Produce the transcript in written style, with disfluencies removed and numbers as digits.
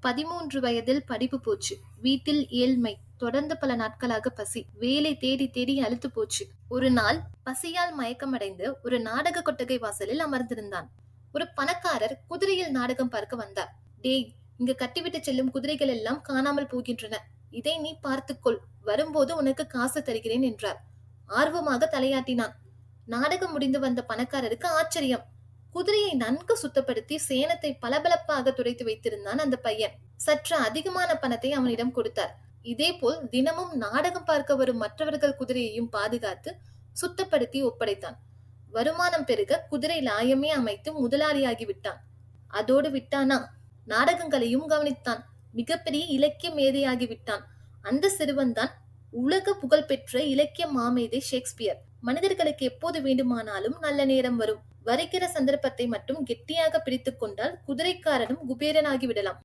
13 வயதில் படிப்பு போச்சு. வீட்டில் ஏழ்மை. தொடர்ந்து பல நாட்களாக பசி. வேலை தேடி தேடி அலுத்து போச்சு. ஒரு நாள் பசியால் மயக்கமடைந்து ஒரு நாடக கொட்டகை வாசலில் அமர்ந்திருந்தான். ஒரு பணக்காரர் குதிரையில் நாடகம் பார்க்க வந்தார். டேய், இங்கு கட்டிவிட்டு செல்லும் குதிரைகள் எல்லாம் காணாமல் போகின்றன. இதை நீ பார்த்துக்கொள். வரும்போது உனக்கு காசு தருகிறேன் என்றார். ஆர்வமாக தலையாட்டினான். நாடகம் முடிந்து வந்த பணக்காரருக்கு ஆச்சரியம். குதிரையை நன்கு சுத்தப்படுத்தி சேணத்தை பளபளப்பாக துடைத்து வைத்திருந்தான் அந்த பையன். சற்று அதிகமான பணத்தை அவனிடம் கொடுத்தார். இதேபோல் தினமும் நாடகம் பார்க்க வரும் மற்றவர்கள் குதிரையையும் பாதுகாத்து சுத்தப்படுத்தி ஒப்படைத்தான். வருமானம் பெருக குதிரை லாயமே அமைத்து முதலாளியாகி விட்டான். அதோடு விட்டானா, நாடகங்களையும் கவனித்தான். மிகப்பெரிய இலக்கிய மேதையாகி விட்டான். அந்த சிறுவன்தான் உலக புகழ்பெற்ற இலக்கிய மாமேதை ஷேக்ஸ்பியர். மனிதர்களுக்கு எப்போது வேண்டுமானாலும் நல்ல நேரம் வரும். வருகிற சந்தர்ப்பத்தை மட்டும் கெட்டியாக பிடித்துக் கொண்டால் குதிரைக்காரனும் குபேரனாகி விடலாம்.